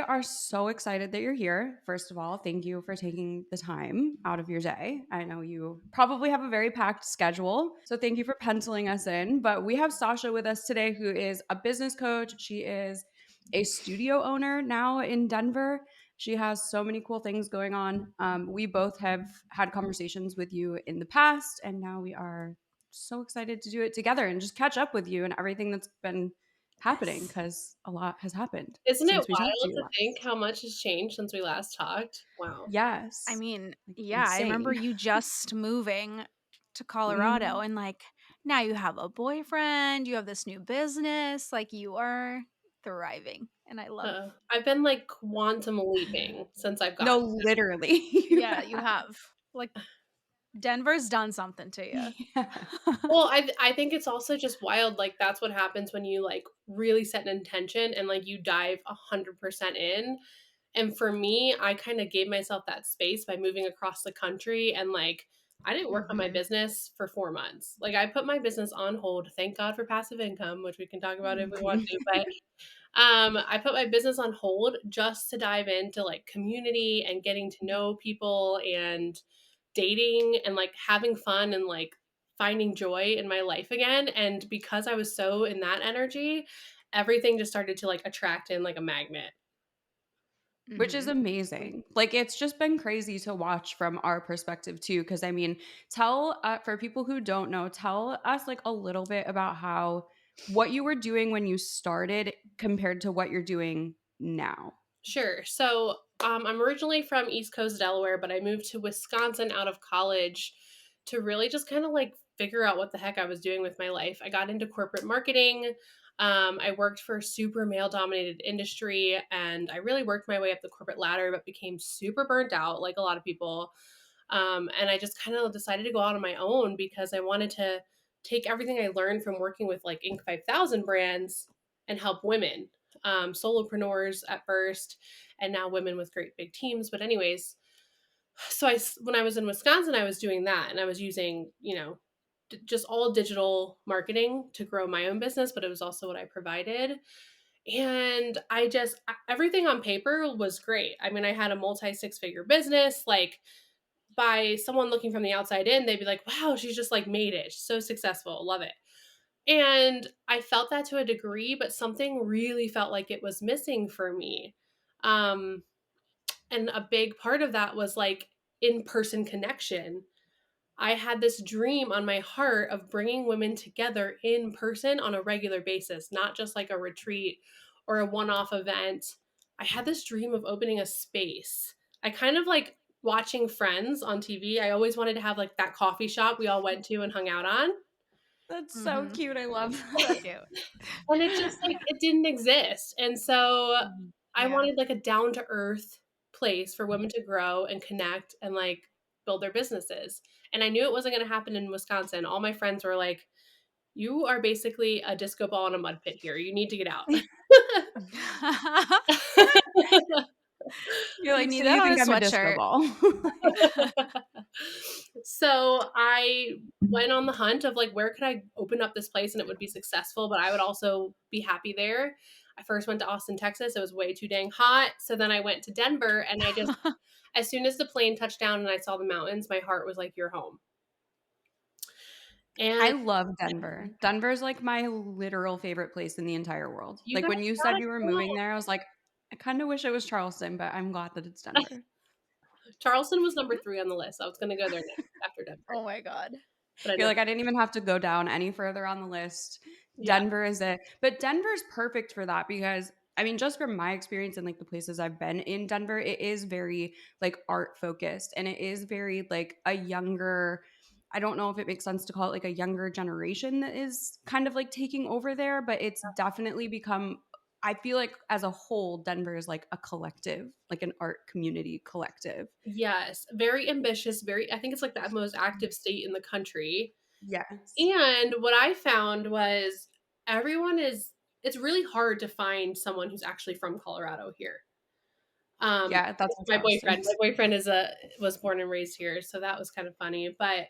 are so excited that you're here. First of all, thank you for taking the time out of your day. I know you probably have a very packed schedule, so thank you for penciling us in. But we have Sasha with us today, who is a business coach. She is a studio owner now in Denver. She has so many cool things going on. We both have had conversations with you in the past, and now we are so excited to do it together and just catch up with you and everything that's been happening, Yes. because a lot has happened Isn't it since we talked to wild you to think last. how much has changed since we last talked? Wow. I Yes. mean, Like yeah, I remember insane. you just moving to Colorado Mhm. and like now you have a boyfriend, you have this new business, like you are thriving. And I love I've been like quantum leaping since I've No, gotten. literally. You Yeah, you have. have. Like Denver's done something to you. Yeah. Well, I think it's also just wild. Like that's what happens when you like really set an intention and like you dive 100% in. And for me, I kind of gave myself that space by moving across the country and like I didn't work on my Mhm. business for 4 months. Like I put my business on hold. Thank God for passive income, which we can talk about if we want to. But I put my business on hold just to dive into like community and getting to know people and dating and like having fun and like finding joy in my life again. And because I was so in that energy, everything just started to like attract in like a magnet. Which is Mhm. amazing. Like, it's just been crazy to watch from our perspective too. Because I mean, tell for people who don't know, tell us like a little bit about how what you were doing when you started compared to what you're doing now. Sure. So I'm originally from East Coast Delaware, but I moved to Wisconsin out of college to really just kind of like figure out what the heck I was doing with my life. I got into corporate marketing. I worked for a super male dominated industry and I really worked my way up the corporate ladder, but became super burnt out, like a lot of people. And I just kind of decided to go out on my own because I wanted to take everything I learned from working with like Inc. 5000 brands and help women, solopreneurs at first, and now women with great big teams. But anyways, so when I was in Wisconsin, I was doing that, and I was using just all digital marketing to grow my own business, but it was also what I provided. And everything on paper was great. I mean, I had a multi six figure business. Like by someone looking from the outside in, they'd be like, wow, she's just like made it. She's so successful. Love it. And I felt that to a degree, but something really felt like it was missing for me. Um, and a big part of that was like in person connection. I had this dream on my heart of bringing women together in person on a regular basis, not just like a retreat or a one off event. I had this dream of opening a space. I kind of like watching Friends on TV. I always wanted to have like that coffee shop we all went to and hung out on. That's so Mhm. cute. I love So that. cute. And it just like it didn't exist. And so Mhm. I Yeah. wanted like a down to earth place for women to grow and connect and like build their businesses. And I knew it wasn't going to happen in Wisconsin. All my friends were like, "You are basically a disco ball in a mud pit here. You need to get out." You're You like, can see so that you on a think I'm a disco sweatshirt. ball? So I went on the hunt of like where could I open up this place and it would be successful, but I would also be happy there. I first went to Austin, Texas. It was way too dang hot. So then I went to Denver and I just as soon as the plane touched down and I saw the mountains, my heart was like, "You're home." I And love Denver. Denver's like my literal favorite place in the entire world. you Like guys when you said gotta you were moving go. there, I was like, I kind of wish it was Charleston, but I'm glad that it's Denver. Charleston was number 3 on the list. I was gonna go there next after Denver, Oh my god. but I You're never. like, I didn't even have to go down any further on the list. Yeah. Denver is it. But Denver's perfect for that because I mean, just from my experience and like the places I've been in Denver, it is very like art focused and it is very like a younger, I don't know if it makes sense to call it like a younger generation that is kind of like taking over there, but it's definitely become, I feel like as a whole, Denver is like a collective, like an art community collective. Yes, very ambitious, very I think it's like the most active state in the country. Yes. And what I found was everyone is it's really hard to find someone who's actually from Colorado here. Yeah, that's what My Charleston boyfriend, my is. boyfriend was born and raised here, so that was kind of funny. But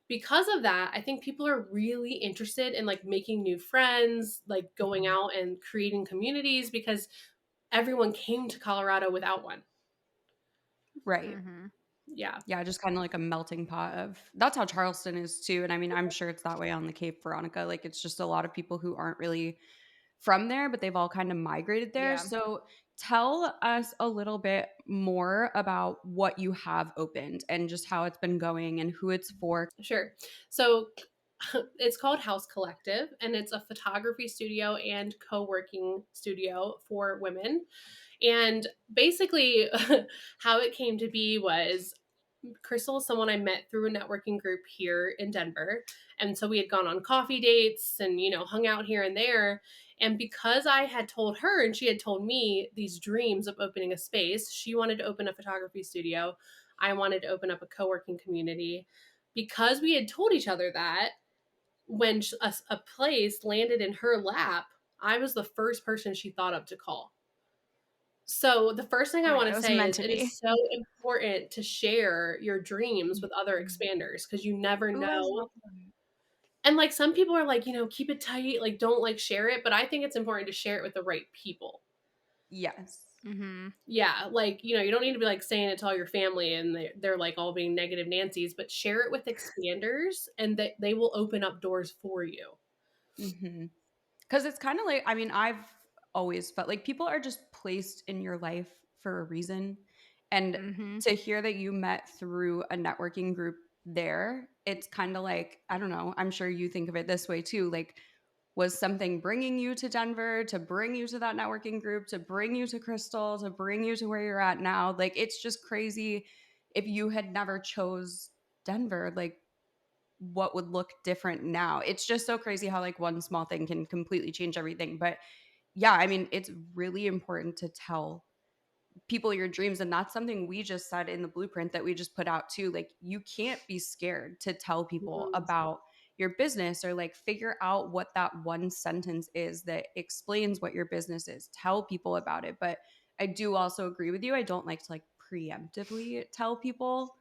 because of that, I think people are really interested in like making new friends, like going out and creating communities because everyone came to Colorado without one. Right. Mm-hmm. Yeah. Yeah, just kind of like a melting pot of that's how Charleston is too. And I mean, I'm sure it's that way on the Cape Veronica. Like it's just a lot of people who aren't really from there, but they've all kind of migrated there. Yeah. So tell us a little bit more about what you have opened and just how it's been going and who it's for. Sure. So it's called Haus Collective, and it's a photography studio and co-working studio for women. And basically, how it came to be was Crystal is someone I met through a networking group here in Denver. And so we had gone on coffee dates and, hung out here and there. And because I had told her and she had told me these dreams of opening a space, she wanted to open a photography studio. I wanted to open up a co working community. Because we had told each other that, when a place landed in her lap, I was the first person she thought of to call. So the first thing Oh I my want God, to it was say meant is to it be. is so important to share your dreams with other expanders because you never Ooh, I know. love that. And like some people are like, keep it tight, like don't like share it, but I think it's important to share it with the right people. Yes. Mm-hmm. Yeah, like, you don't need to be like saying it to all your family and they're like all being negative Nancy's, but share it with expanders and that they will open up doors for you. Mm-hmm. Because it's kind of like, I mean, I've always felt like people are just placed in your life for a reason. And Mm-hmm. to hear that you met through a networking group there, it's kind of like, I don't know, I'm sure you think of it this way too. Like, was something bringing you to Denver to bring you to that networking group, to bring you to Crystal, to bring you to where you're at now? Like, it's just crazy if you had never chose Denver, like, what would look different now. It's just so crazy how like one small thing can completely change everything. But yeah, I mean, it's really important to tell people your dreams, and that's something we just said in the blueprint that we just put out too. Like you can't be scared to tell people Mhm. about your business, or like figure out what that one sentence is that explains what your business is. Tell people about it. But I do also agree with you. I don't like to like preemptively tell people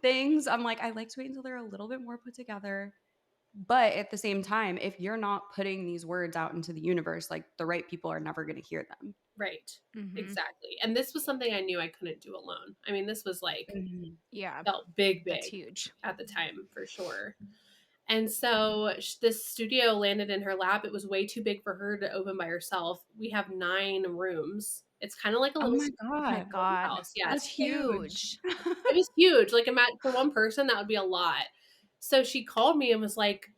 things. I'm like, I like to wait until they're a little bit more put together. But at the same time, if you're not putting these words out into the universe, like the right people are never going to hear them. Right. Mm-hmm. Exactly. And this was something I knew I couldn't do alone. I mean, this was like Mhm. Yeah, felt big, that's big huge. at the time for sure. And so this studio landed in her lap. It was way too big for her to open by herself. We have 9 rooms. It's kind of like a Oh little my Oh my God. God, house. Yeah, that's it's huge. huge. It was huge. Like for one person, that would be a lot. So she called me and was like,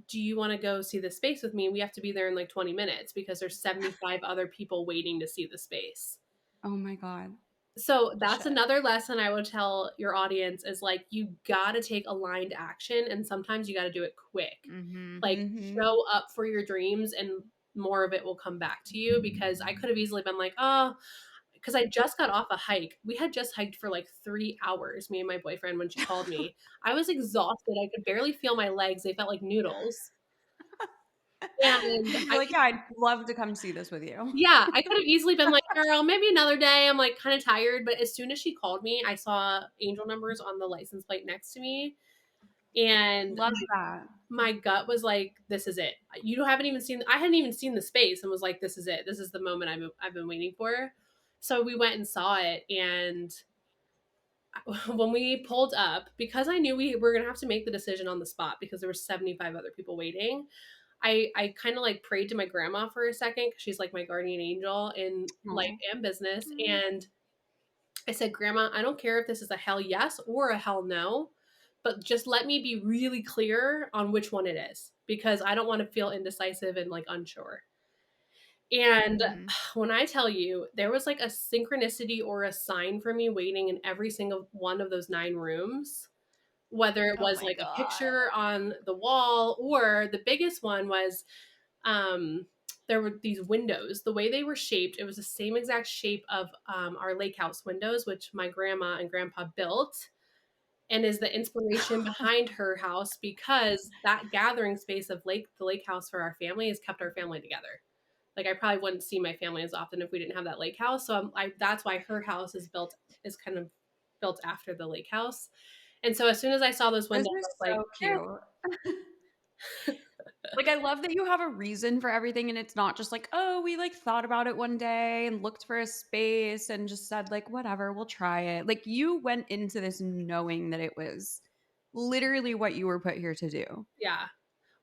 "Do you want to go see the space with me? We have to be there in like 20 minutes because there's 75 other people waiting to see the space." Oh my God. So that's Shit. another lesson I would tell your audience is like you got to take aligned action and sometimes you got to do it quick. Mm-hmm. Like Hmm. show up for your dreams and more of it will come back to you because I could have easily been like, "Oh, because I just got off a hike. We had just hiked for like 3 hours, me and my boyfriend, when she called me. I was exhausted. I could barely feel my legs. They felt like noodles. And You're like, yeah, I'd love to come see this with you. yeah, I could have easily been like, girl, maybe another day. I'm like kind of tired. But as soon as she called me, I saw angel numbers on the license plate next to me. And Love that. my gut was like, this is it. You haven't even seen, I hadn't even seen the space and was like, this is it. This is the moment I've been waiting for. So we went and saw it. And when we pulled up, because I knew we were going to have to make the decision on the spot because there were 75 other people waiting, I kind of like prayed to my grandma for a second because she's like my guardian angel in life Aw. and business. And I said, Grandma, I don't care if this is a hell yes or a hell no, but just let me be really clear on which one it is because I don't want to feel indecisive and like unsure. And Mm-hmm. when I tell you, there was like a synchronicity or a sign for me waiting in every single one of those 9 rooms, whether it Oh was my like a God. picture on the wall or the biggest one was um, there were these windows. The way they were shaped, it was the same exact shape of our lake house windows, which my grandma and grandpa built and is the inspiration behind her house because that gathering space of the lake house for our family has kept our family together. Like I probably wouldn't see my family as often if we didn't have that lake house. So that's why her house is kind of built after the lake house. And so as soon as I saw those This windows, I is was like, so cute. Like, I love that you have a reason for everything and it's not just like, "Oh, we, like, thought about it one day and looked for a space and just said, like, whatever, we'll try it." Like, you went into this knowing that it was literally what you were put here to do Yeah.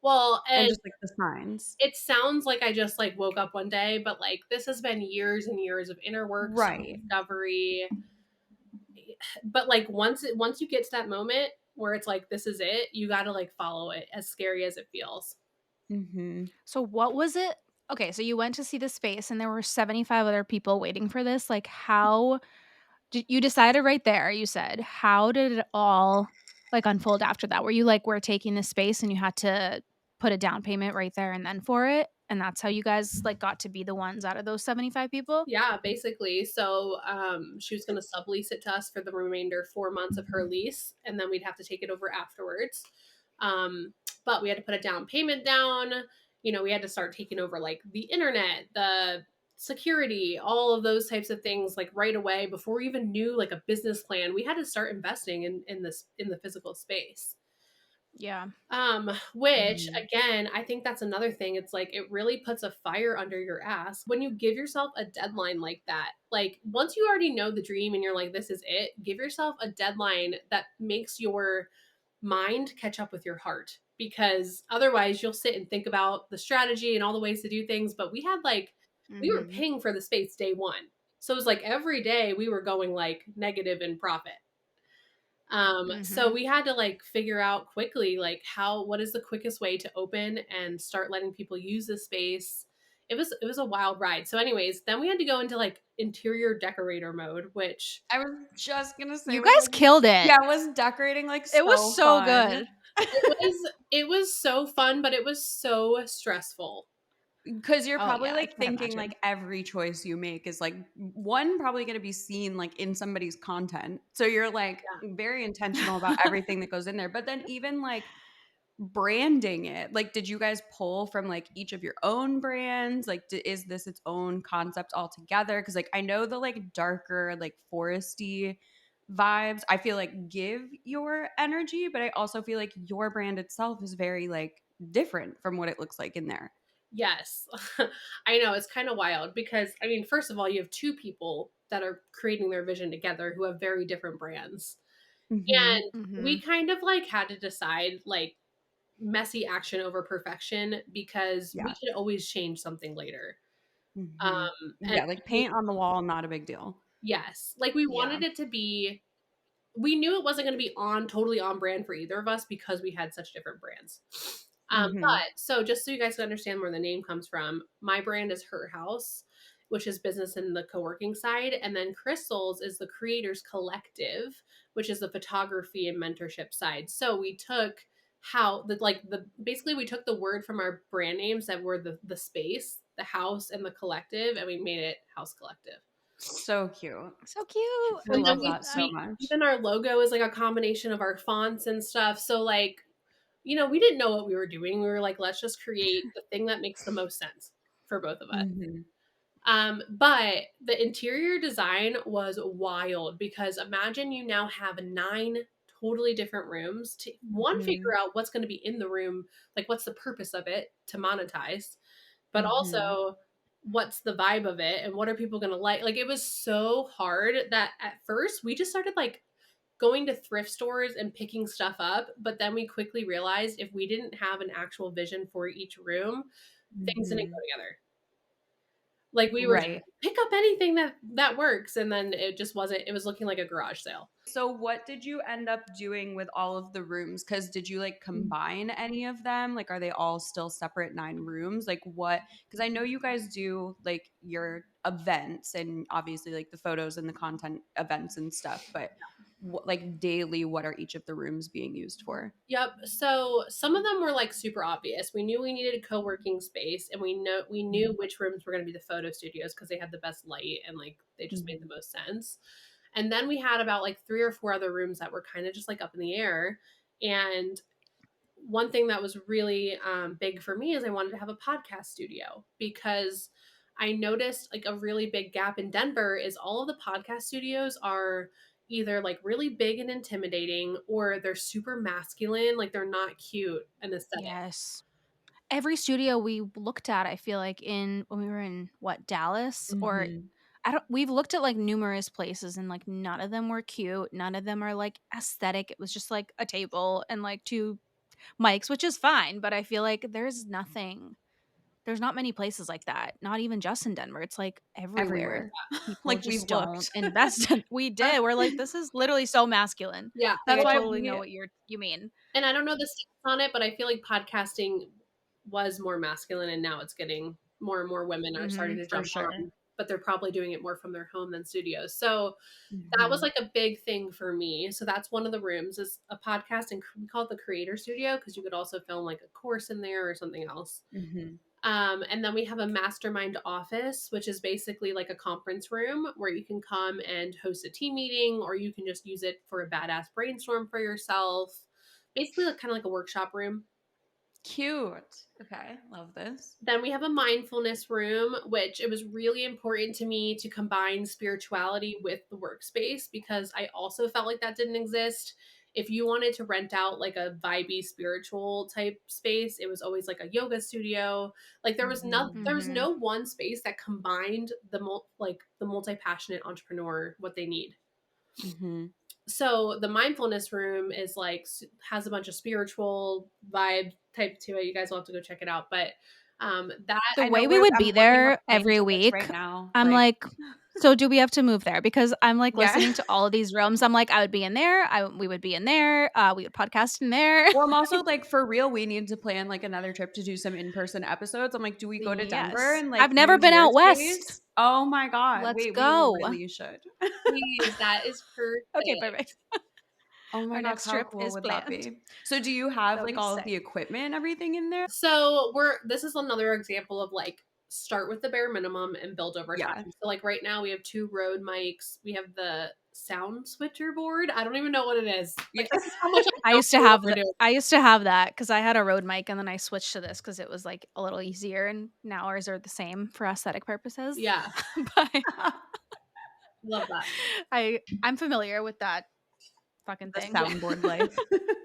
Well, and and just, like, the signs. it sounds like I just, like, woke up one day, but, like, this has been years and years of inner work, Right. self-discovery. But, like, once you get to that moment where it's like, "This is it," you gotta, like, follow it, as scary as it feels. Mhm. So what was it? Okay, so you went to see the space and there were 75 other people waiting for this. Like how did you decided right there, you said. How did it all like unfold after that? Were you like, we're taking this space and you had to put a down payment right there and then for it? And that's how you guys like got to be the ones out of those 75 people? Yeah, basically. So, she was gonna sublease it to us for the remainder 4 months of her lease, and then we'd have to take it over afterwards. Um, but we had to put a down payment down. You know, we had to start taking over, like, the internet, the security, all of those types of things, like, right away before we even knew, like, a business plan. We had to start investing in the physical space. Yeah. Which Mhm. again, I think that's another thing. It's like it really puts a fire under your ass when you give yourself a deadline like that. Like once you already know the dream and you're like, this is it, give yourself a deadline that makes your mind catch up with your heart. Because otherwise you'll sit and think about the strategy and all the ways to do things. But we had like we were Mhm. paying for the space day one. So it was like every day we were going like negative in profit. So Mhm. we had to like figure out quickly like what is the quickest way to open and start letting people use the space. It was a wild ride. So anyways, then we had to go into like interior decorator mode, which I was just gonna say, You was guys like killed it. yeah, was decorating, like, It was so so fun? good. it was so fun, but it was so stressful. Because 'Cause you're Oh probably, yeah, I like, can thinking, imagine. like, every choice you make is, like, 1, probably gonna be seen, like, in somebody's content. So you're, like, very intentional about everything that goes in there. But then even, like, branding it, like, did you guys pull from, like, each of your own brands? Like, d is this its own concept altogether? Because like, I know the, like, darker, like, foresty vibes, I feel like give your energy, but I also feel like your brand itself is very, like, different from what it looks like in there. Yes. I know it's kind of wild because I mean, first of all, you have two people that are creating their vision together who have very different brands. Mhm. And we Mhm. kind of like had to decide like messy action over perfection because we Yeah. could always change something later. Mhm. And Yeah, like, paint on the wall, not a big deal. yes, like we Yeah. wanted it to be. We knew it wasn't going to be on totally on brand for either of us because we had such different brands. Mhm. But so just so you guys can understand where the name comes from, my brand is Her House, which is business in the co-working side, and then Crystals is the Creators Collective, which is the photography and mentorship side. So we took how the like the basically we took the word from our brand names that were the space, the house, and the collective, and we made it Haus Collective. So cute. So cute. I And then love we that so we much. even our logo is like a combination of our fonts and stuff. So like, we didn't know what we were doing. We were like, let's just create the thing that makes the most sense for both of us. Mhm. But the interior design was wild because imagine you now have 9 totally different rooms to one Mhm. figure out what's going to be in the room, like what's the purpose of it to monetize, but Mhm. also what's the vibe of it and what are people going to like. Like it was so hard that at first we just started like going to thrift stores and picking stuff up, but then we quickly realized if we didn't have an actual vision for each room, things didn't go Mhm. together. Like we were Right. pick up anything that works, and then it just wasn't. It was looking like a garage sale. So what did you end up doing with all of the rooms? Because did you, like, combine any of them? Like, are they all still separate 9 rooms? Like, what? Because I know you guys do, like, your events and obviously, like, the photos and the content events and stuff, but like, daily, what are each of the rooms being used for? Yep. So some of them were like super obvious. We knew we needed a co-working space, and we knew which rooms were going to be the photo studios because they had the best light and like they just made Mhm. the most sense. And then we had about like 3 or 4 other rooms that were kind of just like up in the air. And one thing that was really big for me is I wanted to have a podcast studio because I noticed like a really big gap in Denver is all of the podcast studios are either like really big and intimidating or they're super masculine, like they're not cute and aesthetic. Yes. every studio we looked at, I feel like when we were in Dallas, or Mhm. we've looked at like numerous places and like none of them were cute. None of them are like aesthetic. It was just like a table and like two mics, which is fine, but I feel like there's not many places like that. Not even just in Denver. It's like everywhere. Everywhere. People Like, we've just don't looked. invest in. We did. We're like, this is literally so masculine. Yeah. Like That's I why totally know we what you mean. And I don't know the stats on it, but I feel like podcasting was more masculine and now it's getting more and more women are starting to for jump sure. on, but they're probably doing it more from their home than studios. So that was Mhm. like a big thing for me. So that's one of the rooms is a podcast, and we call it the creator studio because you could also film like a course in there or something else. Mhm. And then we have a mastermind office, which is basically like a conference room where you can come and host a team meeting, or you can just use it for a badass brainstorm for yourself. Basically, like, kind of like a workshop room. Cute. Okay, love this. Then we have a mindfulness room, which it was really important to me to combine spirituality with the workspace because I also felt like that didn't exist. If you wanted to rent out like a vibey spiritual type space, it was always like a yoga studio. Like there was Mhm. no one space that combined the multi-passionate entrepreneur what they need. Mhm. So the mindfulness room is like has a bunch of spiritual vibe type to it. You guys will have to go check it out. But that The I know way we where would I'm be looking up there plane every tickets week, right now, I'm like like, so do we have to move there? Because I'm like yeah. listening to all of these rooms. I'm like, I would be in there. We would be in there. We would podcast in there. Well, I'm also like, for real, we need to plan like another trip to do some in-person episodes. I'm like, do we go to Denver Yes. and like I've never use been your out west. space? Oh my God. Let's Wait, we go. really should. please, that is Okay, perfect. perfect. Oh my Our gosh, next how trip cool is would that planned. be? So do you have That'll like be all of sick. the equipment and everything in there? So this is another example of like start with the bare minimum and build over time. Yeah. So like right now we have 2 Rode mics. We have the sound switcher board. I don't even know what it is. Yeah. Like this is how much I don't know what we're doing. I used to have that because I had a Rode mic and then I switched to this because it was like a little easier and now ours are the same for aesthetic purposes. Yeah, But love that. I'm familiar with that fucking The thing. Yeah, soundboard life.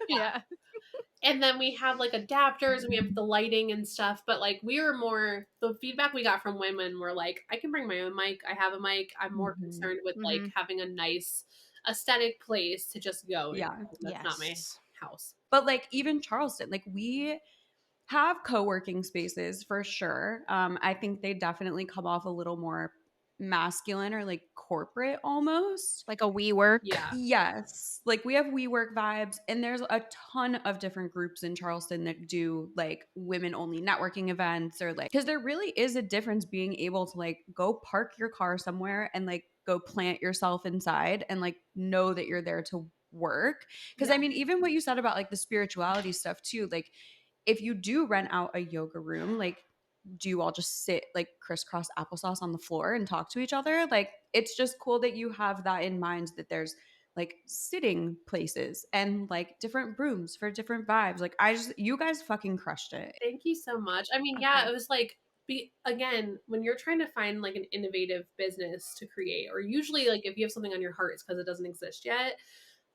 yeah. Yeah. And then we have like adapters and we have the lighting and stuff. But like we were more the feedback we got from women were like, I can bring my own mic. I have a mic. I'm more Mhm. concerned with like Mhm. having a nice aesthetic place to just go and Yeah. that's not my Yes. house. But like even Charleston, like we have co-working spaces for sure. I think they definitely come off a little more masculine or like corporate almost. Like a WeWork. Yeah. Yes. Like we have WeWork vibes, and there's a ton of different groups in Charleston that do like women only networking events, or like, because there really is a difference being able to like go park your car somewhere and like go plant yourself inside and like know that you're there to work. Because Yeah. I mean, even what you said about like the spirituality stuff too, like if you do rent out a yoga room, like do you all just sit like crisscross applesauce on the floor and talk to each other? Like it's just cool that you have that in mind, that there's like sitting places and like different rooms for different vibes. Like you guys fucking crushed it. Thank you so much. I mean, yeah, Okay. it was like again, when you're trying to find like an innovative business to create, or usually like if you have something on your heart, it's because it doesn't exist yet.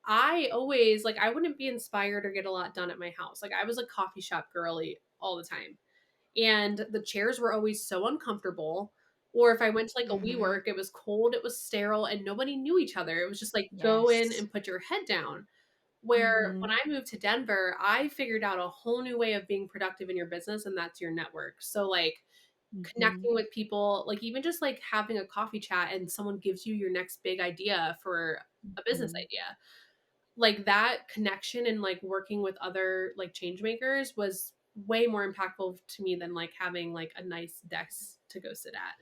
I always like I wouldn't be inspired or get a lot done at my house. Like I was a coffee shop girly all the time. And the chairs were always so uncomfortable. Or if I went to like a Mhm. WeWork, it was cold, it was sterile, and nobody knew each other. It was just like go in Yes. and put your head down. Where when Mm-hmm. I moved to Denver, I figured out a whole new way of being productive in your business, and that's your network. So like Mm-hmm. connecting with people, like even just like having a coffee chat and someone gives you your next big idea for a business Mm-hmm. idea, like that connection and like working with other like change makers was way more impactful to me than like having like a nice desk to go sit at.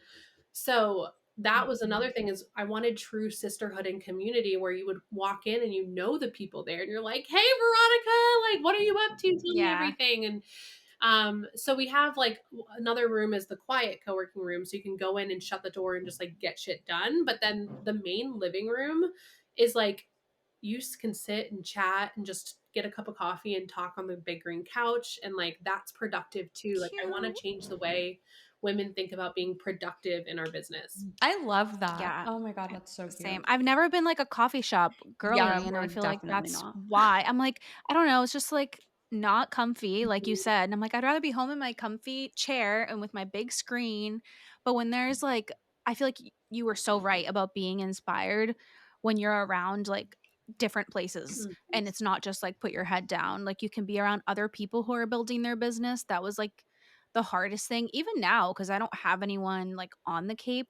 So that was another thing is I wanted true sisterhood and community where you would walk in and you know the people there and you're like, hey Veronica, like what are you up to, tell me Yeah. everything. And so we have like another room is the quiet co-working room, so you can go in and shut the door and just like get shit done. But then the main living room is like can sit and chat and just get a cup of coffee and talk on the big green couch, and like that's productive too. Like I want to Cute. change the way women think about being productive in our business. I love that. Yeah. Oh my God, that's so Same. cute. I've never been like a coffee shop Yeah, girly, and we're I feel like definitely that's not. why. I'm like, I don't know, it's just like not comfy, like you Mhm. said, and I'm like, "I'd rather be home in my comfy chair and with my big screen," but when there's, like I feel like you were so right about being inspired when you're around, like, different places, Mhm. and it's not just, like, put your head down, like, you can be around other people who are building their business. That was, like, the hardest thing, even now, because I don't have anyone, like, on the Cape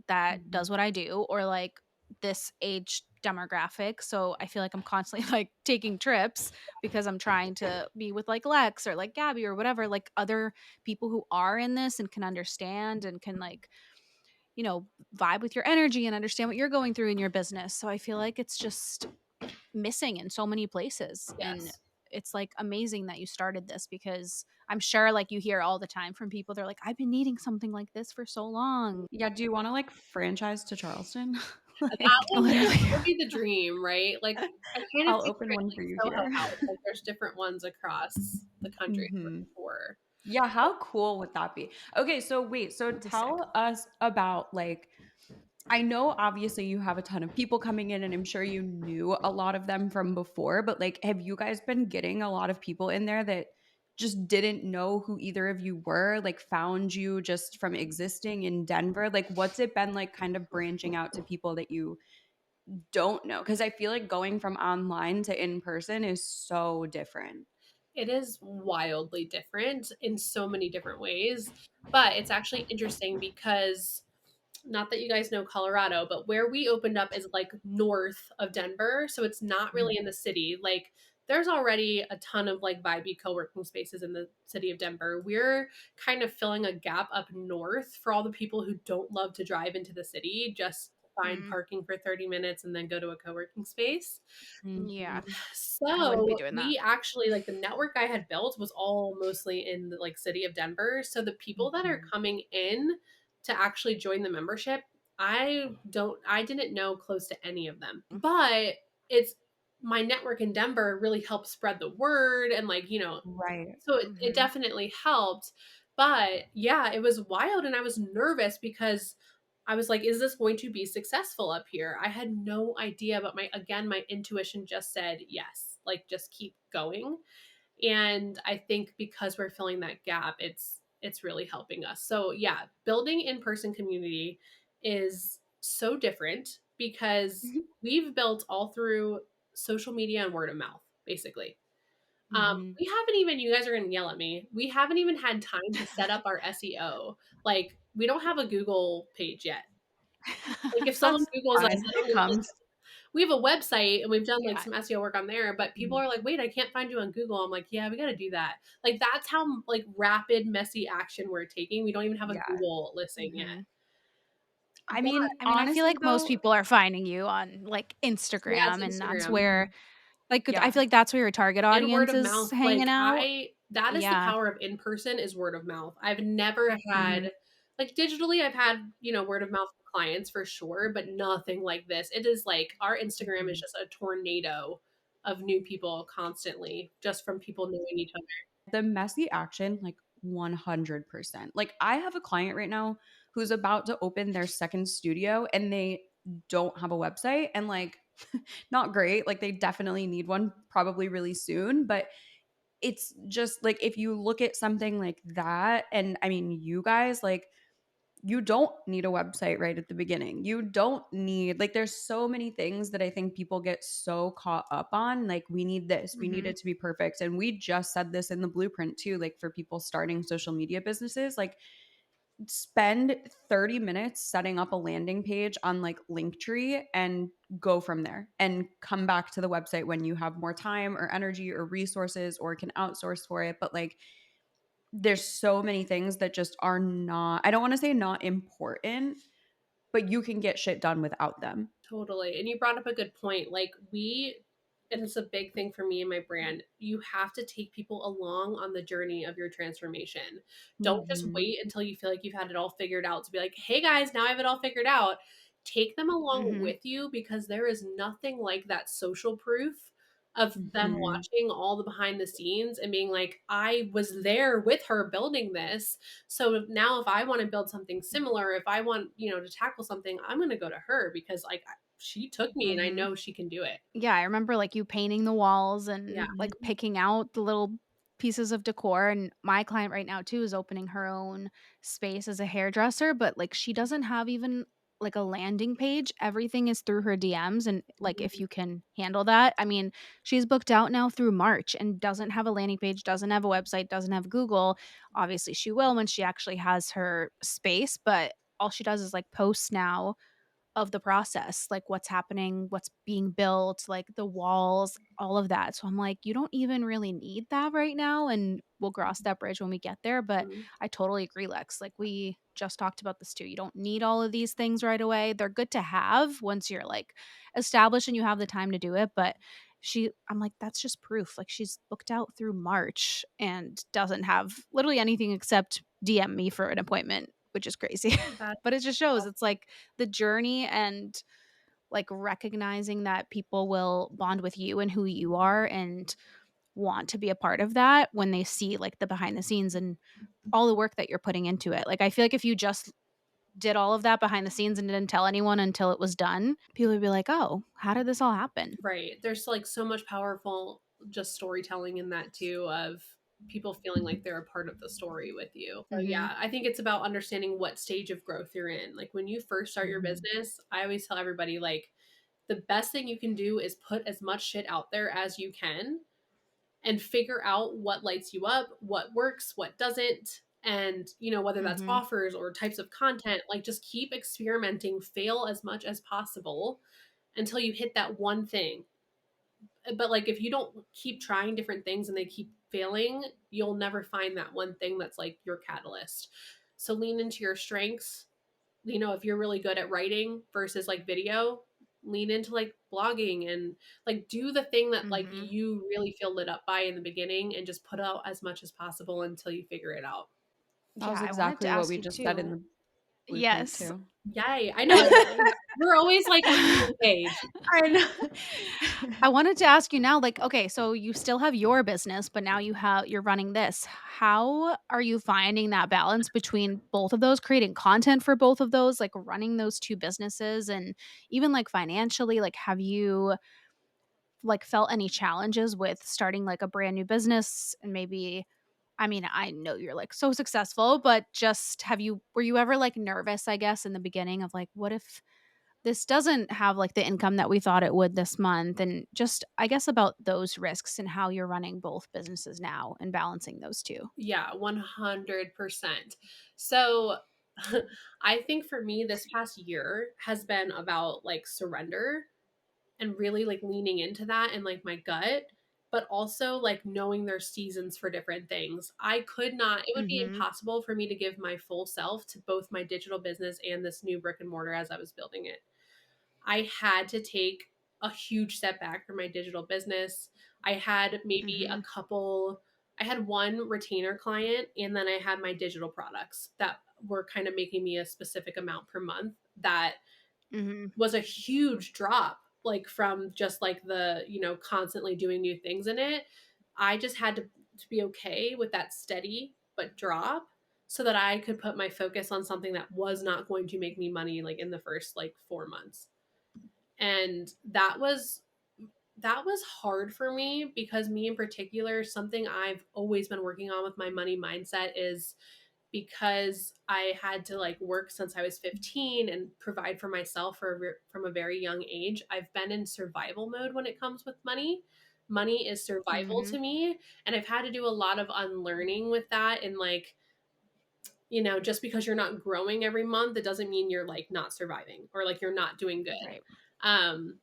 that Mhm. does what I do or, like, this age demographic, so I feel like I'm constantly, like, taking trips because I'm trying to be with, like, Lex or, like, Gabby or whatever, like, other people who are in this and can understand and can, like, vibe with your energy and understand what you're going through in your business. So I feel like it's just missing in so many places. And Yes. it's like amazing that you started this because I'm sure like you hear all the time from people, they're like, I've been needing something like this for so long. Yeah, do you wanna, like, franchise to Charleston? That Like, Literally. would be the dream, right? Like, I kind of I'll picture open it one for like you Soho here. House, like, there's different ones across the country for Mhm. sure. Yeah, how cool would that be? Okay, so wait, so That'd be sick. tell us about, like I know obviously you have a ton of people coming in, and I'm sure you knew a lot of them from before, but, like, have you guys been getting a lot of people in there that just didn't know who either of you were, like, found you just from existing in Denver? Like, what's it been like kind of branching out to people that you don't know? Because I feel like going from online to in person is so different. It is wildly different in so many different ways, but it's actually interesting because not that you guys know Colorado, but where we opened up is like north of Denver. So it's not really in the city. Like there's already a ton of like vibey co-working spaces in the city of Denver. We're kind of filling a gap up north for all the people who don't love to drive into the city, just find Mm, parking for 30 minutes and then go to a co-working space. yeah, Mhm. I wouldn't be So doing that. we actually like the network I had built was all mostly in the like city of Denver. So the people that are Mhm. coming in to actually join the membership, I didn't know close to any of them. But it's my network in Denver really helped spread the word and like, Right. so it Mhm. definitely helped. But yeah, it was wild and I was nervous because I was like, is this going to be successful up here? I had no idea, but my intuition just said yes, like just keep going. And I think because we're filling that gap, it's really helping us. So yeah, building in-person community is so different because we've built all through social media and word of mouth, basically. Mhm. We haven't even, you guys are going to yell at me. We haven't even had time to set up our SEO. Like, we don't have a Google page yet. Like, if someone That's Googles us, fine. I It don't even, comes. we have a website and we've done like Yeah. some SEO work on there, but people Mhm. are like, wait, I can't find you on Google. I'm like, yeah, we got to do that. Like, that's how like rapid, messy action we're taking. We don't even have a Yeah. Google listing yet. Mhm. I But mean, I feel honestly like most though, people are finding you on, like, yeah, it's Instagram, and that's Instagram. where mhm. like, I Yeah. feel like that's where your target And word audience of is mouth, hanging like, out. that is the Yeah. power of in person is word of mouth. I've never Mhm. had like, digitally, I've had, word of mouth clients for sure, but nothing like this. It is like our Instagram is Mhm. just a tornado of new people constantly just from people knowing each other. The messy action, like 100%. Like I have a client right now who's about to open their second studio and they don't have a website and like not great. Like they definitely need one probably really soon, but it's just like if you look at something like that and I mean you guys like you don't need a website right at the beginning. You don't need like there's so many things that I think people get so caught up on. Like we need this, we need Mhm. it to be perfect. And we just said this in the blueprint too, like for people starting social media businesses, like spend 30 minutes setting up a landing page on like Linktree and go from there and come back to the website when you have more time or energy or resources or can outsource for it. But like there's so many things that just are not, I don't want to say not important, but you can get shit done without them. Totally. And you brought up a good point. Like and it's a big thing for me and my brand. You have to take people along on the journey of your transformation. Don't just Mhm. wait until you feel like you've had it all figured out to be like, "Hey guys, now I have it all figured out." Take them along Mhm. with you because there is nothing like that social proof of them Mhm. watching all the behind the scenes and being like, "I was there with her building this. So now if I want to build something similar, if I want, to tackle something, I'm going to go to her because like she took me and I Mhm. know she can do it." Yeah, I remember, like, you painting the walls Yeah. and, like, Mhm. picking out the little pieces of decor, and my client right now too is opening her own space as a hairdresser, but like she doesn't have even like a landing page. Everything is through her DMs, and like if Mhm. you can handle that. I mean, she's booked out now through March and doesn't have a landing page, doesn't have a website, doesn't have Google. Obviously she will when she actually has her space, but all she does is like posts now of the process, like what's happening, what's being built, like the walls, all of that. So I'm like, you don't even really need that right now. And we'll cross that bridge when we get there. But Mhm. I totally agree, Lex. Like we just talked about this too. You don't need all of these things right away. They're good to have once you're like established and you have the time to do it. But I'm like, that's just proof. Like she's booked out through March and doesn't have literally anything except DM me for an appointment, which is crazy. That But it just shows it's like the journey and like recognizing that people will bond with you and who you are and want to be a part of that when they see like the behind the scenes and all the work that you're putting into it. Like I feel like if you just did all of that behind the scenes and didn't tell anyone until it was done, people would be like, "Oh, how did this all happen?" right. There's like so much powerful just storytelling in that too of people feeling like they're a part of the story with you. So Mhm. yeah, I think it's about understanding what stage of growth you're in. Like when you first start your Mhm. business, I always tell everybody like the best thing you can do is put as much shit out there as you can and figure out what lights you up, what works, what doesn't, and whether that's Mhm. offers or types of content, like just keep experimenting, fail as much as possible until you hit that one thing. But like if you don't keep trying different things and they keep failing, you'll never find that one thing that's like your catalyst. So lean into your strengths. If you're really good at writing versus like video, lean into like blogging and like do the thing that like Mhm. you really feel lit up by in the beginning and just put out as much as possible until you figure it out. That Yeah, was I wanted to exactly what ask we you just said in too. the blueprint Yes. too. Yay. I know. We're always like on the same page. I know. I wanted to ask you now, like, okay, so you still have your business, but now you're running this. How are you finding that balance between both of those, creating content for both of those, like running those two businesses and even like financially, like have you like felt any challenges with starting like a brand new business and maybe I mean, I know you're like so successful, but just were you ever like nervous, I guess, in the beginning of like, what if this doesn't have like the income that we thought it would this month? And just, I guess, about those risks and how you're running both businesses now and balancing those two. Yeah, 100%. So I think for me, this past year has been about like surrender and really like leaning into that and like my gut, but also like knowing there's seasons for different things. I could not, it would be Mm-hmm. impossible for me to give my full self to both my digital business and this new brick and mortar as I was building it. I had to take a huge step back from my digital business. I had maybe Mm-hmm. I had one retainer client, and then I had my digital products that were kind of making me a specific amount per month. That Mm-hmm. was a huge drop, like from just like the, constantly doing new things in it. I just had to be okay with that steady but drop so that I could put my focus on something that was not going to make me money like in the first like 4 months. And that was hard for me because me in particular, something I've always been working on with my money mindset is because I had to like work since I was 15 and provide for myself from a very young age. I've been in survival mode when it comes with money. Money is survival Mm-hmm. to me, and I've had to do a lot of unlearning with that and like just because you're not growing every month, it doesn't mean you're like not surviving or like you're not doing good. Right.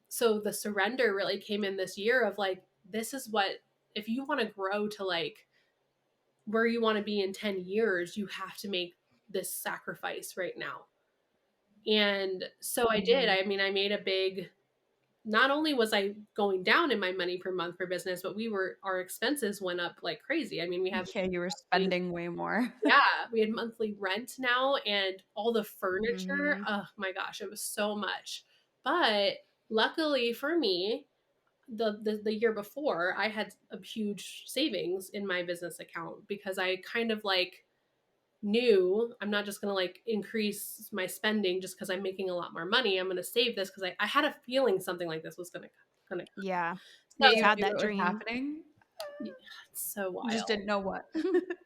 So the surrender really came in this year of like, this is what, if you want to grow to like where you want to be in 10 years, you have to make this sacrifice right now. And so I did. Mm-hmm. I mean, I made a big, not only was I going down in my money per month for business, but our expenses went up like crazy. I mean, we have Yeah, you were monthly. spending way more. Yeah, we had monthly rent now and all the furniture. Mm-hmm. Oh my gosh, it was so much. But luckily for me, the year before, I had a huge savings in my business account because I kind of like knew I'm not just going to like increase my spending just because I'm making a lot more money. I'm going to save this because I had a feeling something like this was going to come. Yeah. You Yeah, just So you had knew that it was dream. happening. Yeah, it's so You just wild. didn't know what.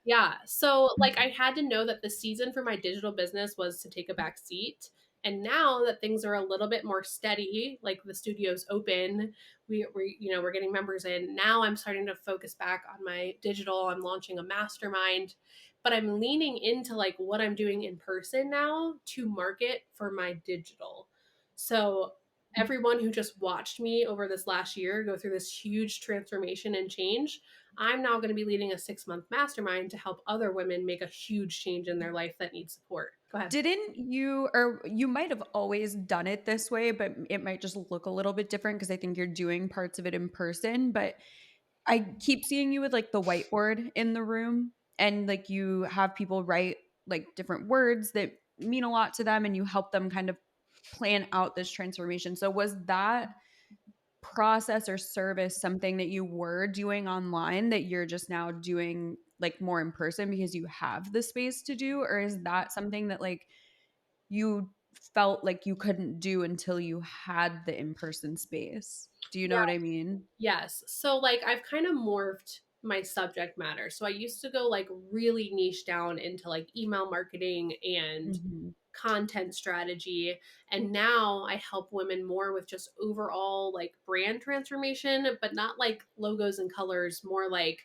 Yeah. So, like, I had to know that the season for my digital business was to take a back seat. And now that things are a little bit more steady, like the studio's open, we're getting members in. Now I'm starting to focus back on my digital. I'm launching a mastermind, but I'm leaning into like what I'm doing in person now to market for my digital. So everyone who just watched me over this last year go through this huge transformation and change, I'm now going to be leading a 6-month mastermind to help other women make a huge change in their life that needs support. Go ahead. Didn't you, or you might have always done it this way, but it might just look a little bit different because I think you're doing parts of it in person. But I keep seeing you with like the whiteboard in the room, and like you have people write like different words that mean a lot to them, and you help them kind of plan out this transformation. So was that process or service something that you were doing online that you're just now doing like more in person because you have the space to do, or is that something that like you felt like you couldn't do until you had the in-person space? Do you know what I mean? Yes. So like I've kind of morphed my subject matter. So I used to go like really niche down into like email marketing and Mhm. content strategy, and now I help women more with just overall like brand transformation, but not like logos and colors, more like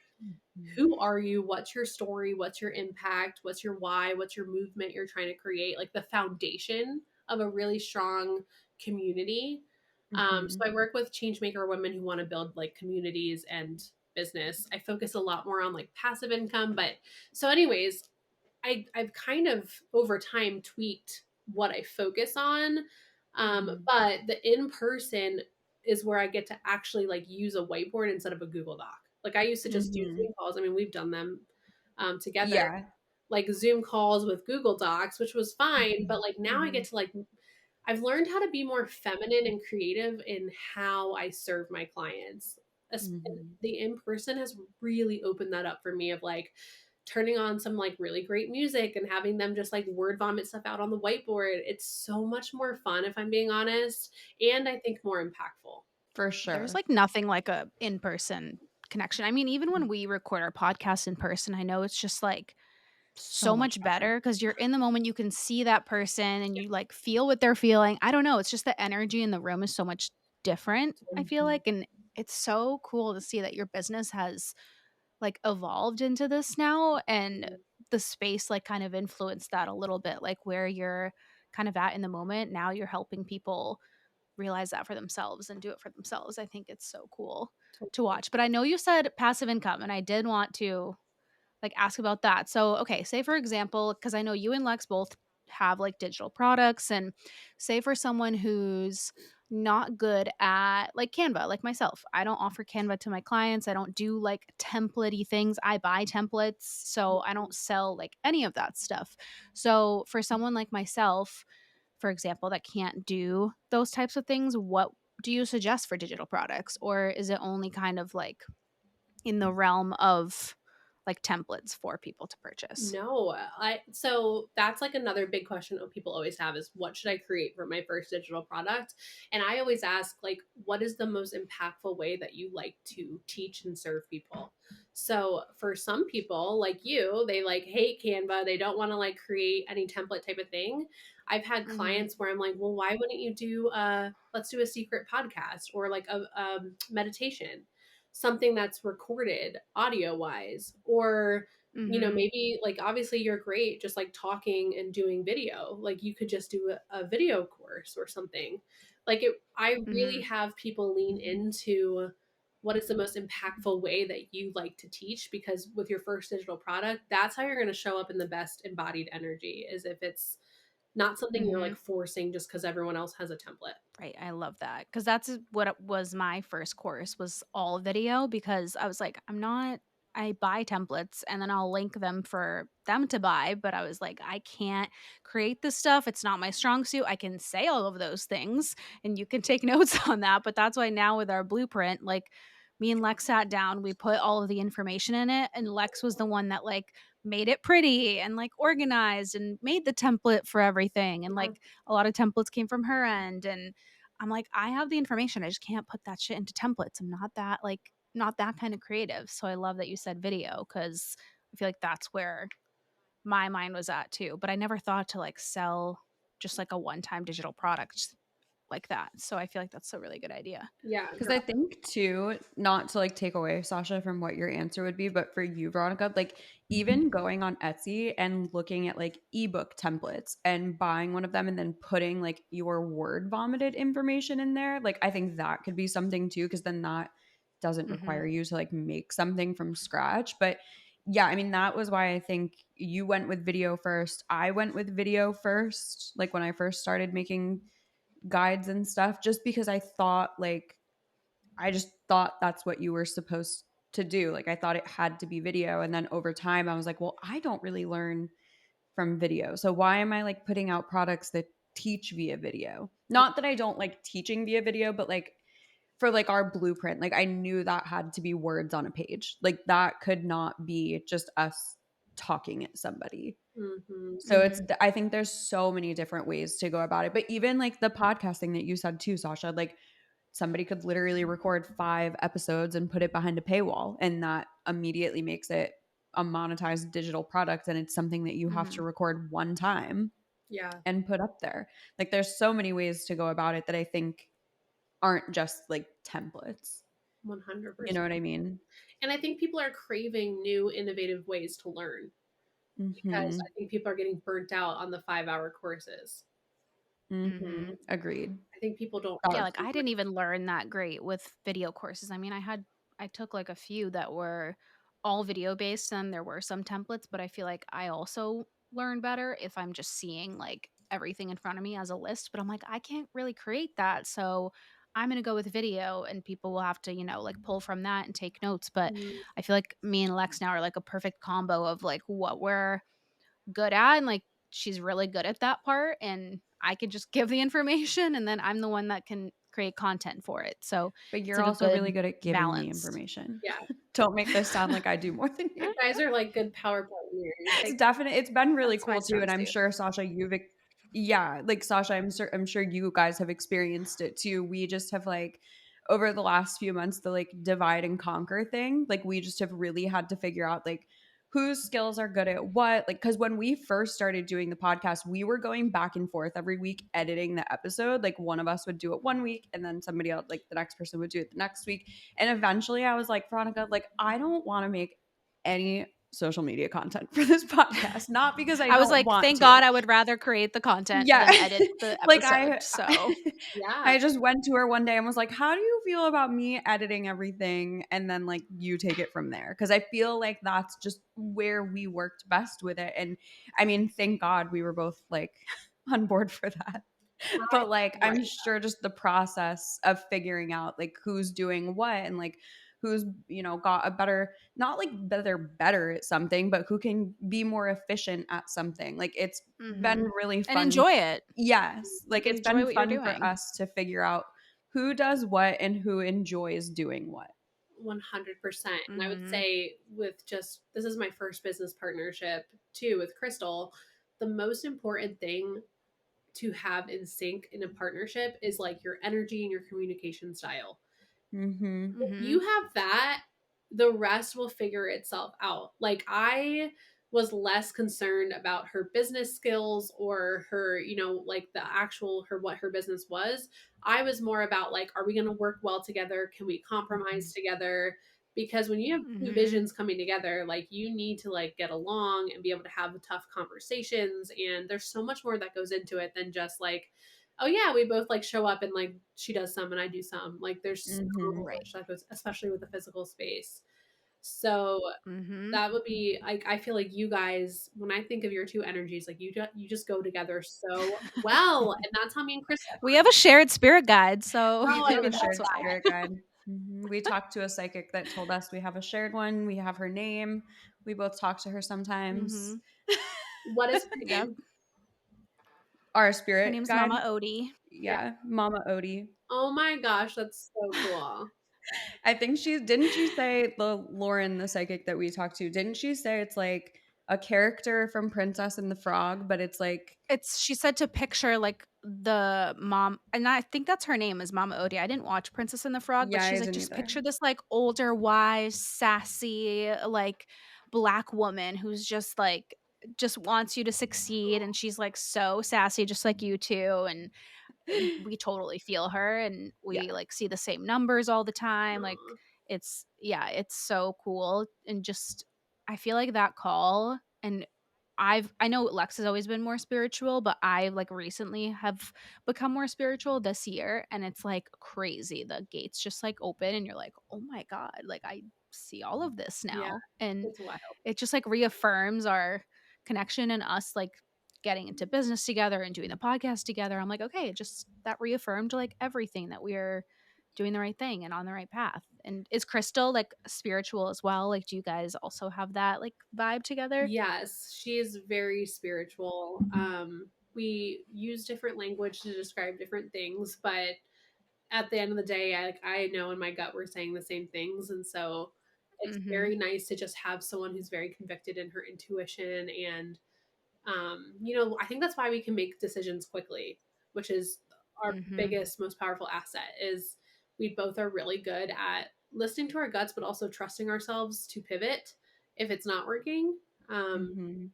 Mhm. who are you? What's your story? What's your impact? What's your why? What's your movement you're trying to create? Like the foundation of a really strong community. So Mhm. I work with changemaker women who want to build like communities and business. I focus a lot more on like passive income, but so anyways, I've kind of over time tweaked what I focus on. Mhm. But the in person is where I get to actually like use a whiteboard instead of a Google Doc. Like I used to just do Mhm. Zoom calls. I mean, we've done them together, Yeah. like Zoom calls with Google Docs, which was fine. But like now I get Mhm. to like, I've learned how to be more feminine and creative in how I serve my clients. And Mhm. the in person has really opened that up for me of like, turning on some like really great music and having them just like word vomit stuff out on the whiteboard. It's so much more fun, if I'm being honest, and I think more impactful. For There's, sure. like, nothing like a in-person connection. I mean, even when we record our podcast in person, I know it's just, like, So so much much better. better because 'cause you're in the moment, you can see that person and you, like, feel what they're feeling. I don't know, it's just the energy in the room is so much different, I feel Mhm. like, and it's so cool to see that your business has, like, evolved into this now, and the space, like, kind of influenced that a little bit, like, where you're kind of at in the moment, now you're helping people realize that for themselves and do it for themselves. I think it's so cool to Totally. watch. But I know you said passive income, and I did want to like ask about that. So, okay, say for example, because I know you and Lex both have like digital products, and say for someone who's not good at like Canva, like myself, I don't offer Canva to my clients. I don't do like templatey things. I buy templates, so I don't sell like any of that stuff. So, for someone like myself, for example, that can't do those types of things, what do you suggest for digital products? Or is it only kind of like in the realm of like templates for people to purchase? No, I so that's like another big question that people always have is what should I create for my first digital product? And I always ask like what is the most impactful way that you like to teach and serve people? So for some people like you, they like hate Canva, they don't want to like create any template type of thing. I've had Mhm. clients where I'm like, "Well, why wouldn't you do let's do a secret podcast or like a meditation, something that's recorded audio wise, or Mhm. maybe like obviously you're great just like talking and doing video. Like you could just do a video course or something. Like I really Mhm. have people lean into what is the most impactful way that you like to teach, because with your first digital product, that's how you're going to show up in the best embodied energy, is if it's not something you're like Mhm. forcing just because everyone else has a template. Right, I love that because that's what it was my first course was all video because I was like, I buy templates and then I'll link them for them to buy, but I was like, I can't create this stuff. It's not my strong suit. I can say all of those things and you can take notes on that, but that's why now with our blueprint, like me and Lex sat down, we put all of the information in it, and Lex was the one that like made it pretty and like organized and made the template for everything, and Yeah. like a lot of templates came from her end, and I'm like, I have the information. I just can't put that shit into templates. I'm not that like not that kind of creative. So I love that you said video, because I feel like that's where my mind was at too. But I never thought to like sell just like a one-time digital product like that. So I feel like that's a really good idea. Yeah, Because I think too, not to like take away, Sasha, from what your answer would be, but for you, Veronica, like even going on Etsy and looking at like ebook templates and buying one of them and then putting like your word vomited information in there, like I think that could be something too, because then that doesn't Mhm. require you to like make something from scratch. But yeah, I mean, that was why I think you went with video first. I went with video first, like when I first started making guides and stuff, just because I just thought that's what you were supposed to do. Like I thought it had to be video. And then over time I was like, well, I don't really learn from video. So why am I like putting out products that teach via video? Not that I don't like teaching via video, but like for like our blueprint, like I knew that had to be words on a page. Like that could not be just us talking at somebody. hmm So Mhm. I think there's so many different ways to go about it. But even like the podcasting that you said too, Sasha, like somebody could literally record 5 episodes and put it behind a paywall, and that immediately makes it a monetized digital product, and it's something that you have to Mhm. record one time yeah, and put up there. Like there's so many ways to go about it that I think aren't just like templates. You 100%. know what I mean? And I think people are craving new, innovative ways to learn because Mhm. I think people are getting burnt out on the 5-hour courses. Mhm. Mhm. Agreed. I think people don't Yeah, Got like I didn't even learn that great with video courses. I mean, I took like a few that were all video based and there were some templates, but I feel like I also learn better if I'm just seeing like everything in front of me as a list, but I'm like I can't really create that. So I'm going to go with video and people will have to, like pull from that and take notes, but Mm, I feel like me and Lex now are like a perfect combo of like what we're good at, and like she's really good at that part, and I can just give the information and then I'm the one that can create content for it. So But it's you're like a also really good good at giving the balance. information. yeah, Don't make this sound like I do more than you you. guys are like good PowerPoint mirrors. It's Like, definite it's been really That's my cool too, strong and I'm suit. sure Sasha yeah, like Sasha, I'm sure you guys have experienced it too. We just have like over the last few months the like divide and conquer thing. Like we just have really had to figure out like whose skills are good at what. Like cuz when we first started doing the podcast, we were going back and forth every week editing the episode. Like one of us would do it one week and then somebody else like the next person would do it the next week. And eventually I was like, Veronica, like I don't want to make any social media content for this podcast. Not because I I was don't like, want thank to. God I would rather create the content Yeah. than edit the like episode. So, yeah, I just went to her one day and was like, "How do you feel about me editing everything and then like you take it from there?" Cuz I feel like that's just where we worked best with it. And I mean, thank God we were both like on board for that. But like I'm right. sure just the process of figuring out like who's doing what and like who's got a better, not like better at something, but who can be more efficient at something. Like it's been Mhm. really And fun. enjoy it. Yes, like Like it's enjoy been what you're fun for doing. us to figure out who does what and who enjoys doing what. 100%. And I would Mhm. say, with just this is my first business partnership too with Crystal, the most important thing to have in sync in a partnership is like your energy and your communication style. Mhm. If you Mhm. have that, the rest will figure itself out. Like, I was less concerned about her business skills or her, like the actual her what her business was. I was more about like, are we going to work well together? Can we compromise together? Because when you have two Mhm. visions coming together, like you need to like get along and be able to have tough conversations. And there's so much more that goes into it than just like, oh yeah, we both like show up and like she does some and I do some. Like there's so Mhm. Right. much that goes, especially with the physical space. So Mhm. that would be like, I feel like you guys, when I think of your two energies, like you just go together so well, and that's how me and Chris. We have a shared spirit guide, so We Oh, I do have maybe a that's shared why. spirit guide. We talked to a psychic that told us we have a shared one. We have her name. We both talk to her sometimes. Mhm. what is her Yep. name? Our Her spirit name's guide. Mama Odie. Yeah. Yeah, Mama Odie. Oh my gosh, that's so cool. I think she didn't she say the Lauren, the psychic that we talked to, didn't she say it's like a character from Princess and the Frog, but it's like, She said to picture, like, the mom, and I think that's her name is Mama Odie. I didn't watch Princess and the Frog, but yeah, I she's like, didn't "Just either. picture this, like, older, wise, sassy, like, Black woman who's just, like just wants you to succeed, and she's, like, so sassy just like you 2, and we totally feel her, and Yeah. we, like, see the same numbers all the time, like, Aw. it's yeah, it's so cool, and just I feel like that call, and I know Lex has always been more spiritual, but I, like, recently have become more spiritual this year, and it's, like, crazy. The gates just, like, open, and you're like, "Oh my god, like, I see all of this Yeah, now," and it's wild. it just, like, reaffirms our connection and us, like, getting into business together and doing the podcast together. I'm like, "Okay," just that reaffirmed, like, everything that we're doing the right thing and on the right path. And is Crystal, like, spiritual as well? Like, do you guys also have that, like, vibe together? Yes, she is very spiritual. We use different language to describe different things, but at the end of the day, I know in my gut we're saying the same things, and so it's Mhm. very nice to just have someone who's very convicted in her intuition. And I think that's why we can make decisions quickly, which is our Mhm. biggest, most powerful asset. Is we both are really good at listening to our guts, but also trusting ourselves to pivot if it's not working. Um, Mhm.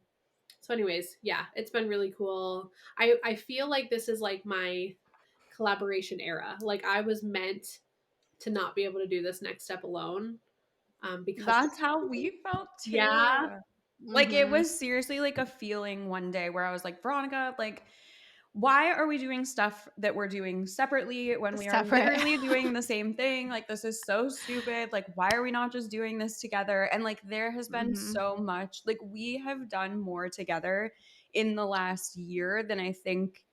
so, anyways, yeah, it's been really cool. I feel like this is like my collaboration era. Like I was meant to not be able to do this next step alone. Because That's how we felt yeah, too. Like, it Mhm. was seriously like a feeling one day where I was like, Veronica, like, why are we doing stuff that we're doing separately when we are Separate. literally doing the same thing? Like, this is so stupid. Like, why are we not just doing this together? And like, there has been Mhm. so much, like, we have done more together in the last year than I think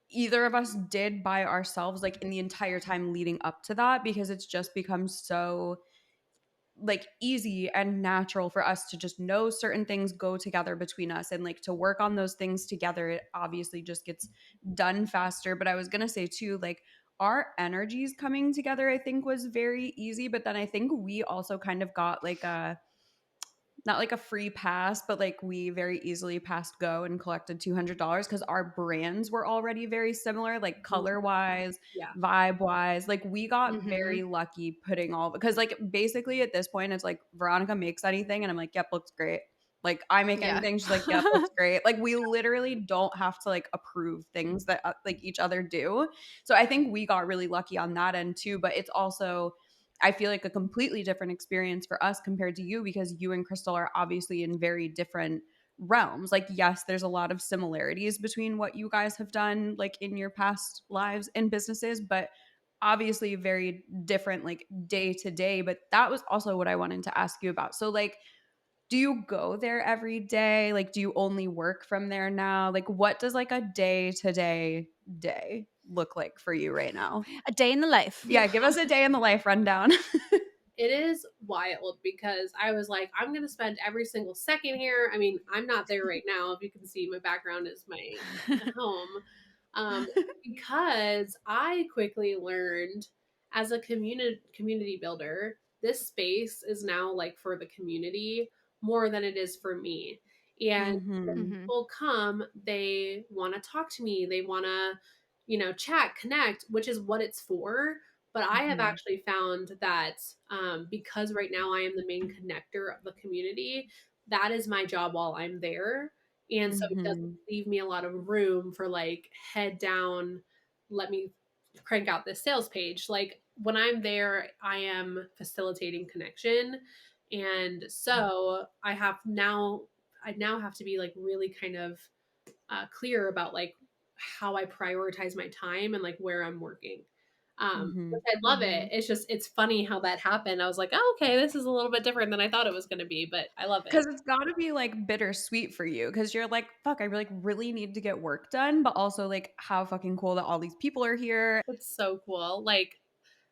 either of us did by ourselves, like, in the entire time leading up to that, because it's just become so like easy and natural for us to just know certain things go together between us, and like to work on those things together. It obviously just gets done faster. But I was going to say too, like, our energies coming together I think was very easy, but then I think we also kind of got like a, not like a free pass, but like we very easily passed go and collected $200 because our brands were already very similar, like mhm, color wise, yeah, vibe wise. Like we got Mhm. very lucky putting all, because like basically at this point it's like Veronica makes anything and I'm like, yep, looks great. Like I make Yeah. anything, she's like, yep, looks great. Like we literally don't have to like approve things that like each other do. So I think we got really lucky on that end too. But it's also, I feel like, a completely different experience for us compared to you, because you and Crystal are obviously in very different realms. Like, yes, there's a lot of similarities between what you guys have done like in your past lives and businesses, but obviously very different like day to day. But that was also what I wanted to ask you about. So like, do you go there every day? Like, do you only work from there now? Like, what does like a day look like for you right now? A day in the life. Yeah, give us a day in the life rundown. it is wild because I was like, I'm gonna spend every single second here. I mean, I'm not there right now. If you can see, my background is my home. Um, because I quickly learned as a community builder, this space is now like for the community more than it is for me. And when Mhm. Mhm. people come, they want to talk to me. They want to, chat, connect, which is what it's for. But I have Mhm. actually found that because right now I am the main connector of the community, that is my job while I'm there. And so it doesn't Mhm. leave me a lot of room for like head down, let me crank out this sales page. Like when I'm there, I am facilitating connection. And so I now have to be like really kind of clear about like how I prioritize my time and like where I'm working. Which Mhm. I love it. Mhm. It's just it's funny how that happened. I was like, oh, okay, this is a little bit different than I thought it was going to be, but I love it. Because it's gotta be, like, bittersweet for you, because 'cause you're like, "Fuck, I, like, really need to get work done," but also, like, how fucking cool that all these people are here. It's so cool. Like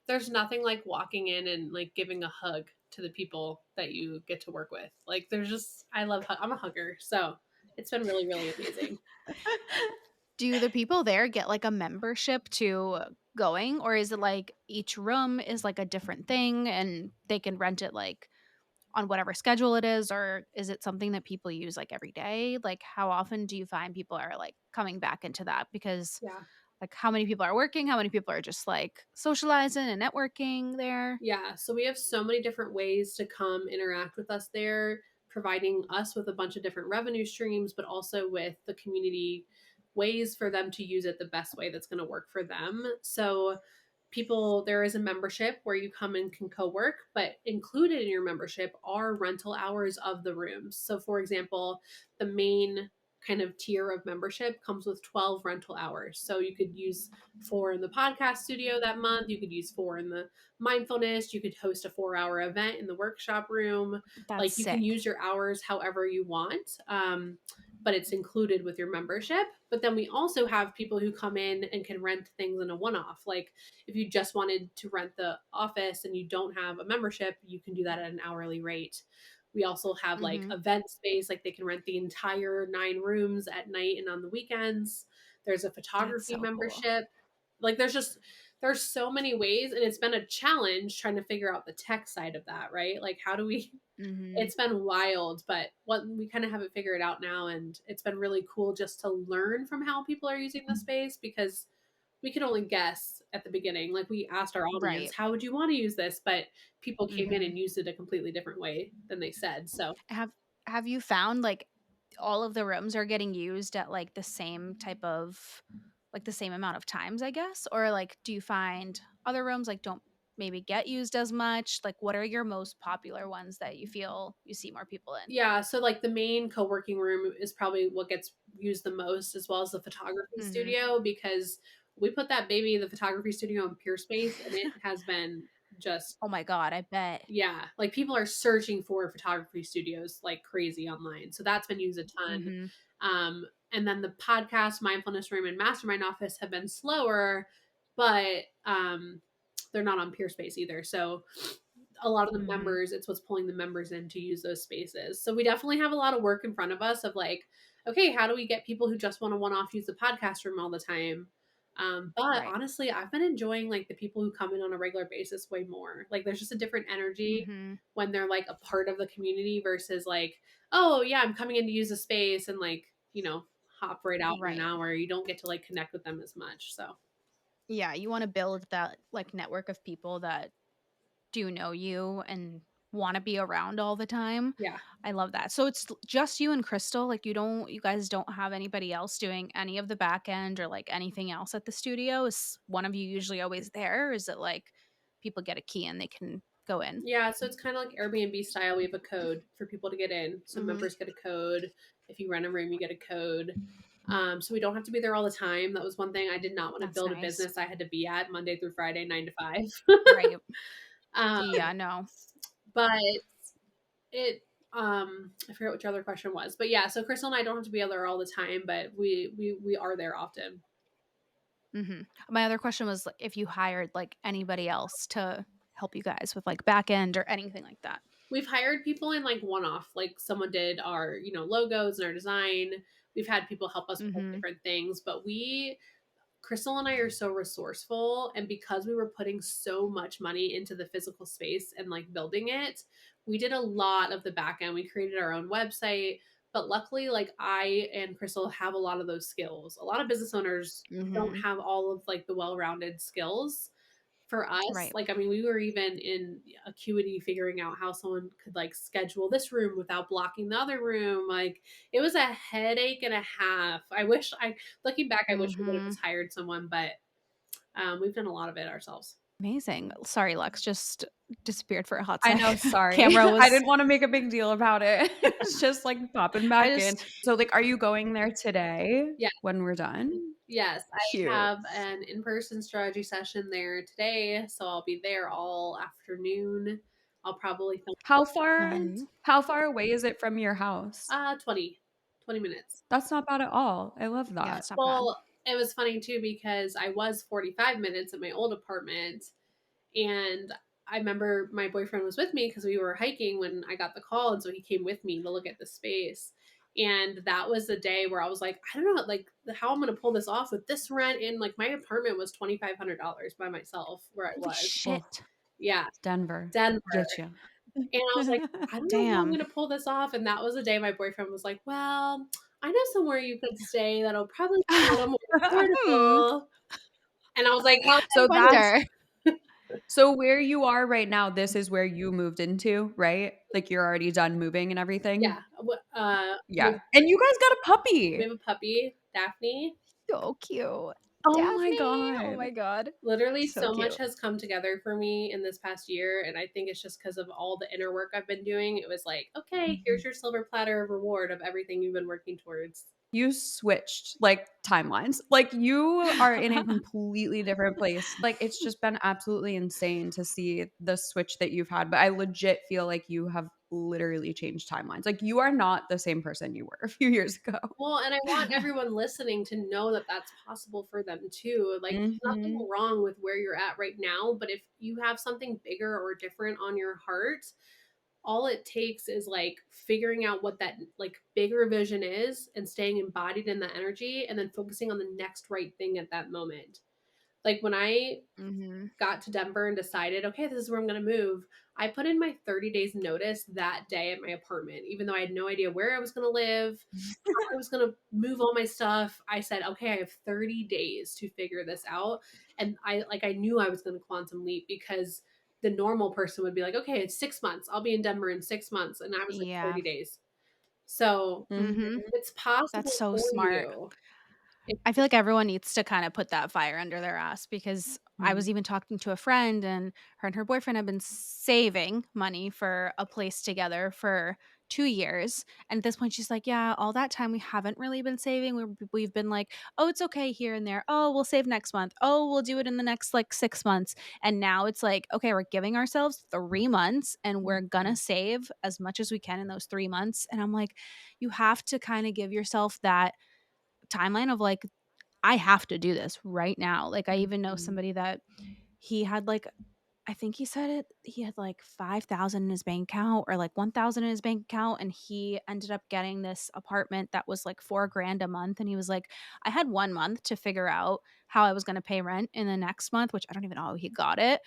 there's nothing like walking in and like giving a hug to the people that you get to work with. Like there's just I'm a hugger, so it's been really really amazing. Do the people there get, like, a membership to going, or is it, like, each room is, like, a different thing and they can rent it, like, on whatever schedule it is, or is it something that people use, like, every day? Like, how often do you find people are, like, coming back into that? Because, Yeah. like, how many people are working? How many people are just, like, socializing and networking there? Yeah, so we have so many different ways to come interact with us there, providing us with a bunch of different revenue streams, but also with the community ways for them to use it the best way that's going to work for them. So people, there is a membership where you come and can co-work, but included in your membership are rental hours of the rooms. So for example, the main kind of tier of membership comes with 12 rental hours. So you could use 4 in the podcast studio that month, you could use 4 in the mindfulness, you could host a 4-hour event in the workshop room. That's Like you can sick. use your hours however you want, but it's included with your membership. But then we also have people who come in and can rent things in a one-off. Like if you just wanted to rent the office and you don't have a membership, you can do that at an hourly rate. We also have like Mhm. event space, like they can rent the entire 9 rooms at night and on the weekends. There's a That's photography so cool. membership. Like there's so many ways, and it's been a challenge trying to figure out the tech side of that, right? Like how do we Mhm. it's been wild, but what we kind of have it figured out now, and it's been really cool just to learn from how people are using the space because we could only guess at the beginning. Like we asked our audience, Right. how would you want to use this? But people came in Mhm. and used it a completely different way than they said. So Have you found, like, all of the rooms are getting used at, like, the same type of like, the same amount of times, I guess? Or, like, do you find other rooms, like, don't maybe get used as much? Like, what are your most popular ones that you feel you see more people in? yeah, so like the main co-working room is probably what gets used the most, as well as the photography Mhm. studio, because we put that baby, the photography studio, in Peer Space, and it has been just Oh my god, I bet. yeah, like people are searching for photography studios like crazy online. So that's been used a ton. Mhm. And then the podcast, mindfulness room, and mastermind office have been slower, but they're not on Peerspace either. So a lot of the Mhm. members, it's what's pulling the members in to use those spaces. So we definitely have a lot of work in front of us of like, okay, how do we get people who just want to one off use the podcast room all the time? But Right. honestly, I've been enjoying like the people who come in on a regular basis way more. Like there's just a different energy Mhm. when they're like a part of the community versus like, oh yeah, I'm coming in to use a space and like, hop right out in an Right. hour. You don't get to like connect with them as much. So Yeah, you wanna build that, like, network of people that do know you and wanna be around all the time. yeah. I love that. So it's just you and Crystal? Like, you guys don't have anybody else doing any of the back end or, like, anything else at the studio? Is one of you usually always there? Or is it, like, people get a key and they can go in? Yeah, so it's kind of like Airbnb style. We have a code for people to get in. So Mhm. members get a code. If you rent a room, you get a code. So we don't have to be there all the time. That was one thing I did not want to That's build a nice. business I had to be at Monday through Friday, 9 to 5. Right. um, Yeah, no. but it, I forget what your other question was. But yeah, so Crystal and I don't have to be there all the time, but we are there often. Mhm. My other question was, like, if you hired, like, anybody else to help you guys with, like, back end or anything like that. We've hired people in like one off, like someone did our, logos and our design. We've had people help us with like Mhm. different things, but Crystal and I are so resourceful. And because we were putting so much money into the physical space and like building it, we did a lot of the back end. We created our own website. But luckily, like I and Crystal have a lot of those skills. A lot of business owners don't Mhm. have all of like the well rounded skills. For us, Right. like, I mean, we were even in Acuity figuring out how someone could like schedule this room without blocking the other room. Like, it was a headache and a half. Looking back, I wish we would have Mhm. just hired someone, but we've done a lot of it ourselves. Amazing. Sorry, Lex just disappeared for a hot I sec. know, sorry. Camera I was didn't wanna make a big deal about it. It's just, like, popping I back in. just So, like, are you going there today Yeah. when we're done? Yes. I Cute. have an in person strategy session there today. So I'll be there all afternoon. I'll probably film How far nice. how far away is it from your house? 20 minutes. That's not bad at all. I love Yeah, that. that's not bad. Well, it was funny too because I was 45 minutes at my old apartment. And I remember my boyfriend was with me because we were hiking when I got the call. And so he came with me to look at the space. And that was the day where I was like, I don't know, like how I'm going to pull this off with this rent. And like my apartment was $2,500 by myself where I Holy was. Ugh, shit. Yeah. Denver. Denver. Get you. And I was like, I don't know how I'm Damn. gonna pull this off. And that was the day my boyfriend was like, well, I know somewhere you could stay that'll probably be a little more Hmm. affordable. And I was like, well, I So that's wonder. so where you are right now, this is where you moved into, right? Like you're already done moving and everything? yeah, Yeah. And you guys got a we puppy. have a puppy, Daphne. So cute. Oh my Daphne. Oh god. my God. Literally, So so much cute. has come together for me in this past year. And I think it's just because of all the inner work I've been doing. It was like, okay, here's Mhm. your silver platter of reward of everything you've been working towards. You switched like timelines. Like you are in a completely different place. Like it's just been absolutely insane to see the switch that you've had. But I legit feel like you have literally changed timelines. Like you are not the same person you were a few years ago. Well, and I want everyone listening to know that that's possible for them too. Like, nothing Mhm. wrong with where you're at right now, but if you have something bigger or different on your heart, all it takes is like figuring out what that like bigger vision is and staying embodied in that energy and then focusing on the next right thing at that moment. Like when I Hmm. got to Denver and decided, okay, this is where I'm going to move, I put in my 30 days notice that day at my apartment, even though I had no idea where I was going to live, I was going to move all my stuff. I said, okay, I have 30 days to figure this out. And I knew I was going to quantum leap because the normal person would be like, okay, it's 6 months. I'll be in Denver in 6 months. And I was like Yeah. 30 days. So Hmm. Mhm. it's That's possible so for smart. you. It's I feel just, like everyone needs to kind of put that fire under their ass because I was Mhm. even talking to a friend and her boyfriend have been saving money for a place together for 2 years. And at this point, she's like, yeah, all that time we haven't really been saving. We've been like, oh, it's okay here and there. Oh, we'll save next month. Oh, we'll do it in the next like 6 months. And now it's like, okay, we're giving ourselves 3 months and we're gonna save as much as we can in those 3 months. And I'm like, you have to kind of give yourself that timeline of like, I have to do this right now. Like, I even know Mhm. somebody that he had like, I think he said it, he had like 5,000 in his bank account or like 1,000 in his bank account. And he ended up getting this apartment that was like 4 grand a month. And he was like, I had 1 month to figure out how I was going to pay rent in the next month, which I don't even know how he got it.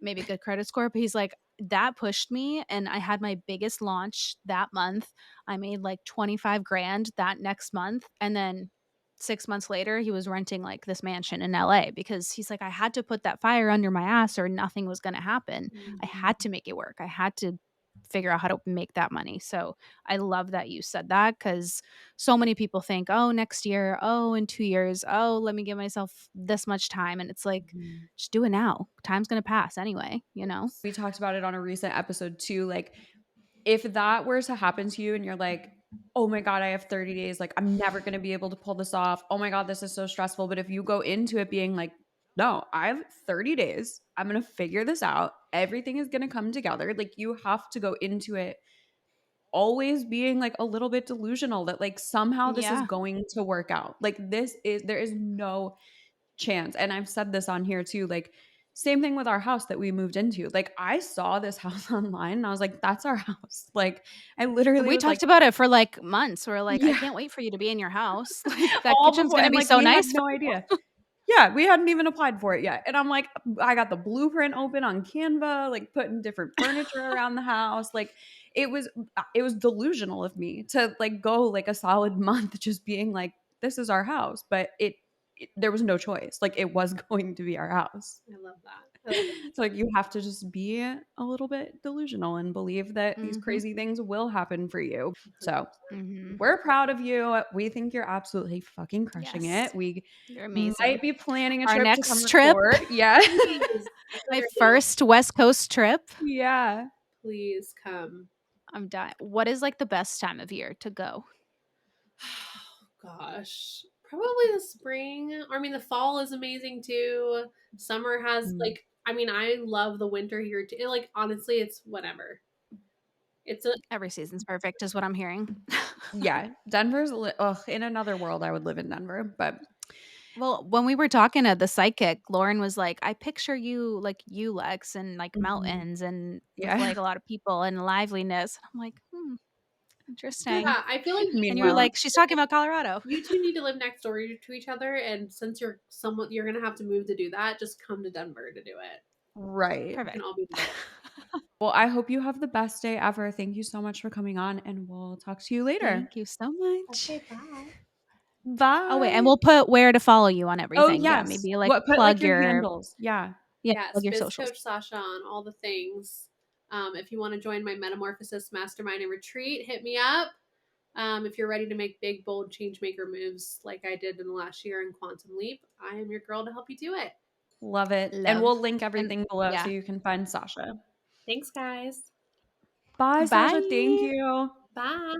Maybe good credit score. But he's like, that pushed me. And I had my biggest launch that month. I made like 25 grand that next month. And then 6 months later, he was renting like this mansion in LA because he's like, I had to put that fire under my ass or nothing was going to happen. I Mhm. had to make it work. I had to figure out how to make that money. So I love that you said that because so many people think, oh, next year, oh, in 2 years, oh, let me give myself this much time. And it's like, Mhm. just do it now. Time's going to pass anyway, you know? We talked about it on a recent episode too. Like, if that were to happen to you and you're like, oh my God, I have 30 days, like, I'm never going to be able to pull this off. Oh my God, this is so stressful. But if you go into it being like, no, I have 30 days, I'm going to figure this out. Everything is going to come together. Like, you have to go into it always being like a little bit delusional that like somehow this is Yeah. going to work out. Like, there is no chance. And I've said this on here too. Like, same thing with our house that we moved into. Like, I saw this house online and I was like, that's our house. Like, I literally We was like, talked about it for like months. We're like, I yeah, can't wait for you to be in your house. Like, that all kitchen's before. going to And be like, so we had nice. no idea. Yeah, we hadn't even applied for it yet. And I'm like, I got the blueprint open on Canva, like putting different furniture around the house. Like, it was delusional of me to like go like a solid month just being like, this is our house. But there was no choice. Like, it was going to be our house. I love that. I love So like, you have to just be a little bit delusional and believe that these Mhm. crazy things will happen for you. it. So Mhm. we're proud of you. We think you're absolutely fucking crushing Yes. it. We You're might amazing. be planning a Our trip to come next trip, record. Yeah. Please, I'm my ready. first West Coast trip, Yeah. Please come. I'm dying. What is like the best time of year to go? Gosh, probably the spring. Or, I mean, the fall is amazing too. Summer has Mm. like, I mean, I love the winter here too. Like, honestly, it's whatever. It's a Every season's perfect is what I'm hearing. Yeah. Ugh, in another world I would live in Denver, but Well, when we were talking to the psychic, Lauren was like, I picture you like you, Lex, and like Mhm. mountains and with Yeah. like a lot of people and liveliness. And I'm like, interesting. yeah. I feel like And you were Meanwhile, like, she's talking about Colorado. you two need to live next door to each other, and since you're somewhat, you're gonna have to move to do that. Just come to Denver to do it. right. We can Perfect. all be together. Well, I hope you have the best day ever. Thank you so much for coming on, and we'll talk to you later. Thank you so much. Okay, bye. Oh, wait, and Bye. we'll put where to follow you on Oh, everything. Yeah, yes. maybe, like, What put like plug your your handles. Yeah. yeah, Yes, plug your Biz socials. Coach Sasha on all the things. If you want to join my Metamorphosis Mastermind and Retreat, hit me up. If you're ready to make big, bold changemaker moves like I did in the last year in Quantum Leap, I am your girl to help you do it. Love it. And Love. we'll link And everything below so yeah. you can find Sasha. Thanks, guys. Bye, Sasha. Thank Bye. you. Bye.